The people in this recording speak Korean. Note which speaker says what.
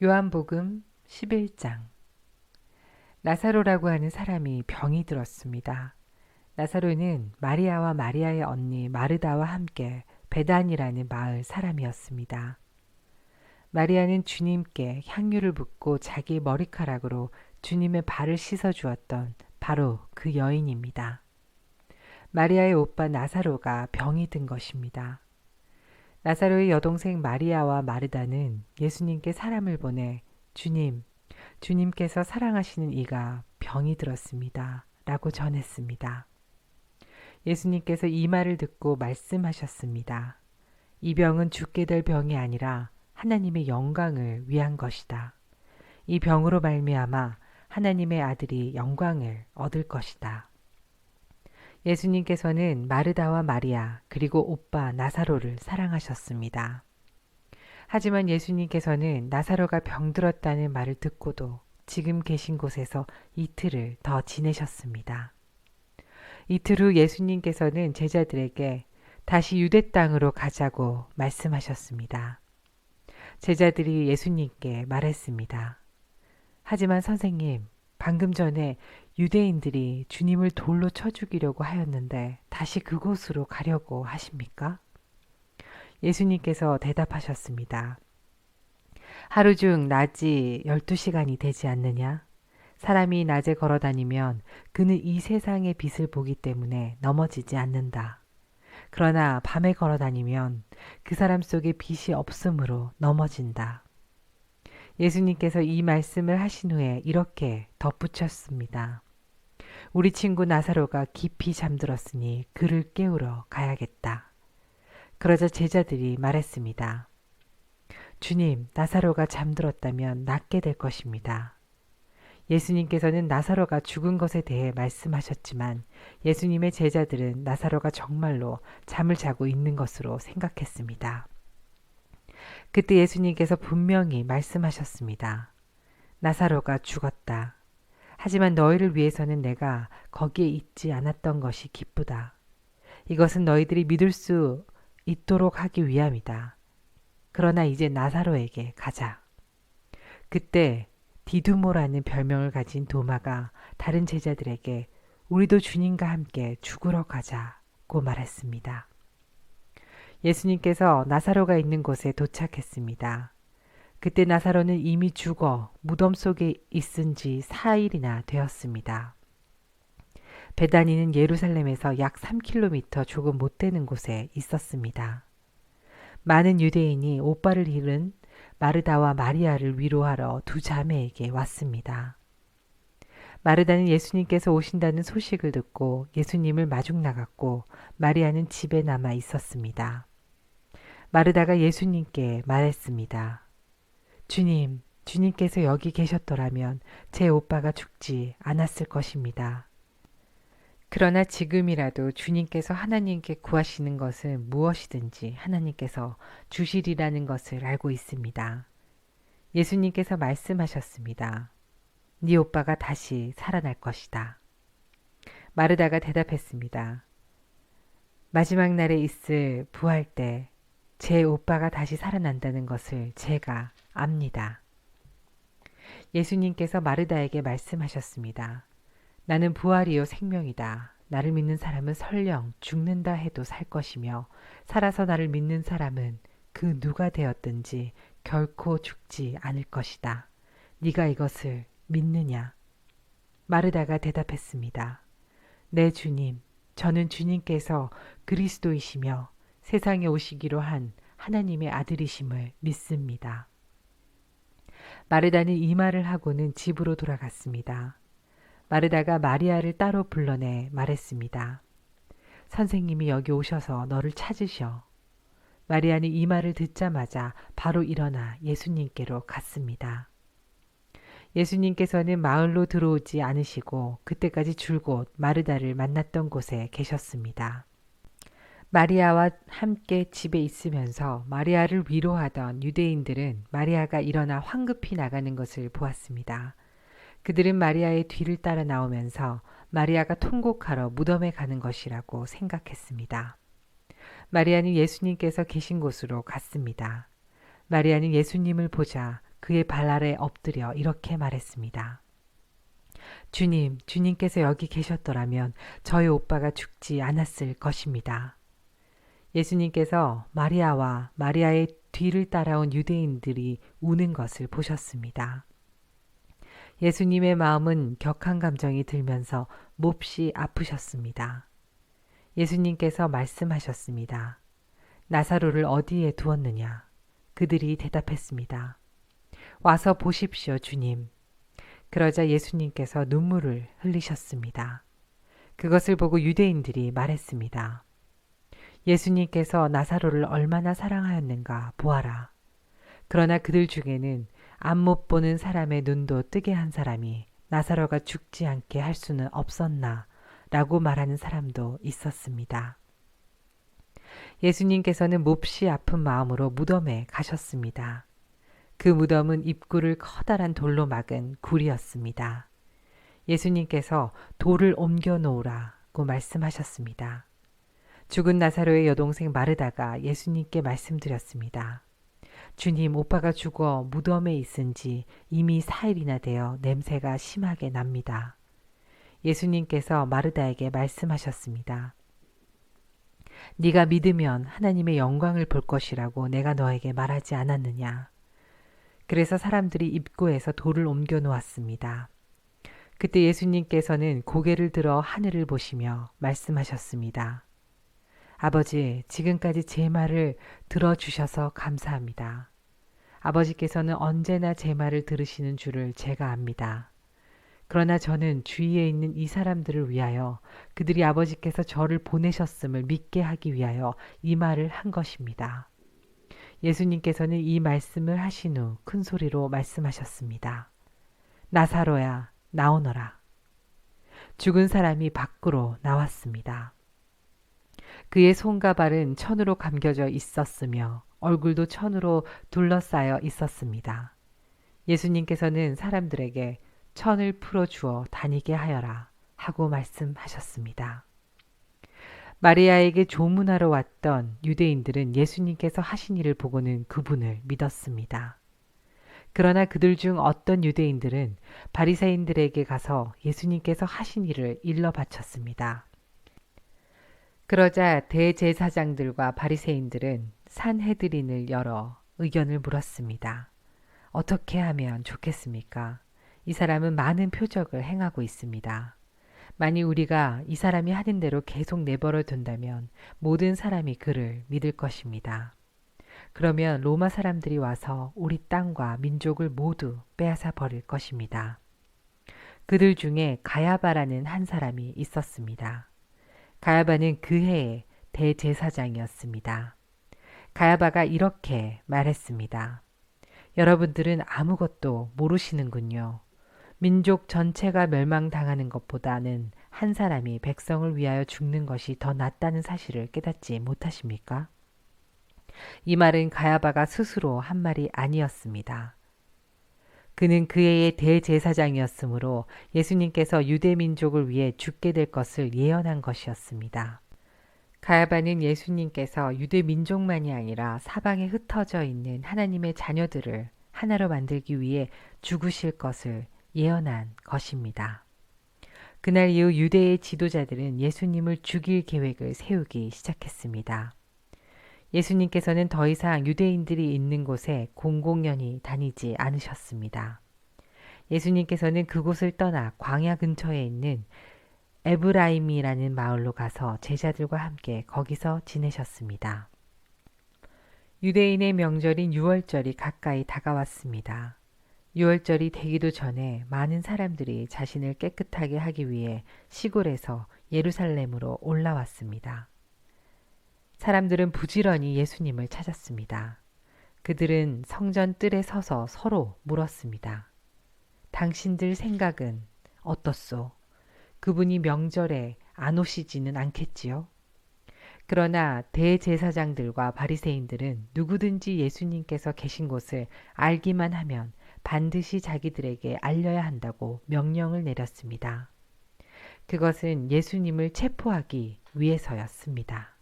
Speaker 1: 요한복음 11장. 나사로라고 하는 사람이 병이 들었습니다. 나사로는 마리아와 마리아의 언니 마르다와 함께 베단이라는 마을 사람이었습니다. 마리아는 주님께 향유를 붓고 자기 머리카락으로 주님의 발을 씻어 주었던 바로 그 여인입니다. 마리아의 오빠 나사로가 병이 든 것입니다. 나사로의 여동생 마리아와 마르다는 예수님께 사람을 보내 주님께서 사랑하시는 이가 병이 들었습니다. 라고 전했습니다. 예수님께서 이 말을 듣고 말씀하셨습니다. 이 병은 죽게 될 병이 아니라 하나님의 영광을 위한 것이다. 이 병으로 말미암아 하나님의 아들이 영광을 얻을 것이다. 예수님께서는 마르다와 마리아 그리고 오빠 나사로를 사랑하셨습니다. 하지만 예수님께서는 나사로가 병들었다는 말을 듣고도 지금 계신 곳에서 이틀을 더 지내셨습니다. 이틀 후 예수님께서는 제자들에게 다시 유대 땅으로 가자고 말씀하셨습니다. 제자들이 예수님께 말했습니다. 하지만 선생님, 방금 전에 유대인들이 주님을 돌로 쳐 죽이려고 하였는데 다시 그곳으로 가려고 하십니까? 예수님께서 대답하셨습니다. 하루 중 낮이 12시간이 되지 않느냐? 사람이 낮에 걸어 다니면 그는 이 세상의 빛을 보기 때문에 넘어지지 않는다. 그러나 밤에 걸어 다니면 그 사람 속에 빛이 없으므로 넘어진다. 예수님께서 이 말씀을 하신 후에 이렇게 덧붙였습니다. 우리 친구 나사로가 깊이 잠들었으니 그를 깨우러 가야겠다. 그러자 제자들이 말했습니다. 주님, 나사로가 잠들었다면 낫게 될 것입니다. 예수님께서는 나사로가 죽은 것에 대해 말씀하셨지만 예수님의 제자들은 나사로가 정말로 잠을 자고 있는 것으로 생각했습니다. 그때 예수님께서 분명히 말씀하셨습니다. 나사로가 죽었다. 하지만 너희를 위해서는 내가 거기에 있지 않았던 것이 기쁘다. 이것은 너희들이 믿을 수 있도록 하기 위함이다. 그러나 이제 나사로에게 가자. 그때 디두모라는 별명을 가진 도마가 다른 제자들에게 우리도 주님과 함께 죽으러 가자고 말했습니다. 예수님께서 나사로가 있는 곳에 도착했습니다. 그때 나사로는 이미 죽어 무덤 속에 있은 지 4일이나 되었습니다. 베다니는 예루살렘에서 약 3km 조금 못 되는 곳에 있었습니다. 많은 유대인이 오빠를 잃은 마르다와 마리아를 위로하러 두 자매에게 왔습니다. 마르다는 예수님께서 오신다는 소식을 듣고 예수님을 마중 나갔고 마리아는 집에 남아 있었습니다. 마르다가 예수님께 말했습니다. 주님께서 여기 계셨더라면 제 오빠가 죽지 않았을 것입니다. 그러나 지금이라도 주님께서 하나님께 구하시는 것은 무엇이든지 하나님께서 주시리라는 것을 알고 있습니다. 예수님께서 말씀하셨습니다. 네 오빠가 다시 살아날 것이다. 마르다가 대답했습니다. 마지막 날에 있을 부활 때 제 오빠가 다시 살아난다는 것을 제가 압니다. 예수님께서 마르다에게 말씀하셨습니다. 나는 부활이요 생명이다. 나를 믿는 사람은 설령 죽는다 해도 살 것이며 살아서 나를 믿는 사람은 그 누가 되었든지 결코 죽지 않을 것이다. 네가 이것을 믿느냐? 마르다가 대답했습니다. 네 주님, 저는 주님께서 그리스도이시며 세상에 오시기로 한 하나님의 아들이심을 믿습니다. 마르다는 이 말을 하고는 집으로 돌아갔습니다. 마르다가 마리아를 따로 불러내 말했습니다. 선생님이 여기 오셔서 너를 찾으셔. 마리아는 이 말을 듣자마자 바로 일어나 예수님께로 갔습니다. 예수님께서는 마을로 들어오지 않으시고 그때까지 줄곧 마르다를 만났던 곳에 계셨습니다. 마리아와 함께 집에 있으면서 마리아를 위로하던 유대인들은 마리아가 일어나 황급히 나가는 것을 보았습니다. 그들은 마리아의 뒤를 따라 나오면서 마리아가 통곡하러 무덤에 가는 것이라고 생각했습니다. 마리아는 예수님께서 계신 곳으로 갔습니다. 마리아는 예수님을 보자 그의 발 아래 엎드려 이렇게 말했습니다. 주님, 주님께서 여기 계셨더라면 저희 오빠가 죽지 않았을 것입니다. 예수님께서 마리아와 마리아의 뒤를 따라온 유대인들이 우는 것을 보셨습니다. 예수님의 마음은 격한 감정이 들면서 몹시 아프셨습니다. 예수님께서 말씀하셨습니다. 나사로를 어디에 두었느냐? 그들이 대답했습니다. 와서 보십시오, 주님. 그러자 예수님께서 눈물을 흘리셨습니다. 그것을 보고 유대인들이 말했습니다. 예수님께서 나사로를 얼마나 사랑하였는가 보아라. 그러나 그들 중에는 앞 못 보는 사람의 눈도 뜨게 한 사람이 나사로가 죽지 않게 할 수는 없었나 라고 말하는 사람도 있었습니다. 예수님께서는 몹시 아픈 마음으로 무덤에 가셨습니다. 그 무덤은 입구를 커다란 돌로 막은 굴이었습니다. 예수님께서 돌을 옮겨 놓으라고 말씀하셨습니다. 죽은 나사로의 여동생 마르다가 예수님께 말씀드렸습니다. 주님, 오빠가 죽어 무덤에 있은지 이미 4일이나 되어 냄새가 심하게 납니다. 예수님께서 마르다에게 말씀하셨습니다. 네가 믿으면 하나님의 영광을 볼 것이라고 내가 너에게 말하지 않았느냐. 그래서 사람들이 입구에서 돌을 옮겨 놓았습니다. 그때 예수님께서는 고개를 들어 하늘을 보시며 말씀하셨습니다. 아버지, 지금까지 제 말을 들어주셔서 감사합니다. 아버지께서는 언제나 제 말을 들으시는 줄을 제가 압니다. 그러나 저는 주위에 있는 이 사람들을 위하여 그들이 아버지께서 저를 보내셨음을 믿게 하기 위하여 이 말을 한 것입니다. 예수님께서는 이 말씀을 하신 후 큰 소리로 말씀하셨습니다. 나사로야, 나오너라. 죽은 사람이 밖으로 나왔습니다. 그의 손과 발은 천으로 감겨져 있었으며 얼굴도 천으로 둘러싸여 있었습니다. 예수님께서는 사람들에게 천을 풀어주어 다니게 하여라 하고 말씀하셨습니다. 마리아에게 조문하러 왔던 유대인들은 예수님께서 하신 일을 보고는 그분을 믿었습니다. 그러나 그들 중 어떤 유대인들은 바리새인들에게 가서 예수님께서 하신 일을 일러 바쳤습니다. 그러자 대제사장들과 바리새인들은 산헤드린을 열어 의견을 물었습니다. 어떻게 하면 좋겠습니까? 이 사람은 많은 표적을 행하고 있습니다. 만일 우리가 이 사람이 하는 대로 계속 내버려 둔다면 모든 사람이 그를 믿을 것입니다. 그러면 로마 사람들이 와서 우리 땅과 민족을 모두 빼앗아 버릴 것입니다. 그들 중에 가야바라는 한 사람이 있었습니다. 가야바는 그 해의 대제사장이었습니다. 가야바가 이렇게 말했습니다. 여러분들은 아무것도 모르시는군요. 민족 전체가 멸망당하는 것보다는 한 사람이 백성을 위하여 죽는 것이 더 낫다는 사실을 깨닫지 못하십니까? 이 말은 가야바가 스스로 한 말이 아니었습니다. 그는 그 해의 대제사장이었으므로 예수님께서 유대 민족을 위해 죽게 될 것을 예언한 것이었습니다. 가야바는 예수님께서 유대 민족만이 아니라 사방에 흩어져 있는 하나님의 자녀들을 하나로 만들기 위해 죽으실 것을 예언한 것입니다. 그날 이후 유대의 지도자들은 예수님을 죽일 계획을 세우기 시작했습니다. 예수님께서는 더 이상 유대인들이 있는 곳에 공공연히 다니지 않으셨습니다. 예수님께서는 그곳을 떠나 광야 근처에 있는 에브라임이라는 마을로 가서 제자들과 함께 거기서 지내셨습니다. 유대인의 명절인 유월절이 가까이 다가왔습니다. 유월절이 되기도 전에 많은 사람들이 자신을 깨끗하게 하기 위해 시골에서 예루살렘으로 올라왔습니다. 사람들은 부지런히 예수님을 찾았습니다. 그들은 성전 뜰에 서서 서로 물었습니다. 당신들 생각은 어떻소? 그분이 명절에 안 오시지는 않겠지요? 그러나 대제사장들과 바리새인들은 누구든지 예수님께서 계신 곳을 알기만 하면 반드시 자기들에게 알려야 한다고 명령을 내렸습니다. 그것은 예수님을 체포하기 위해서였습니다.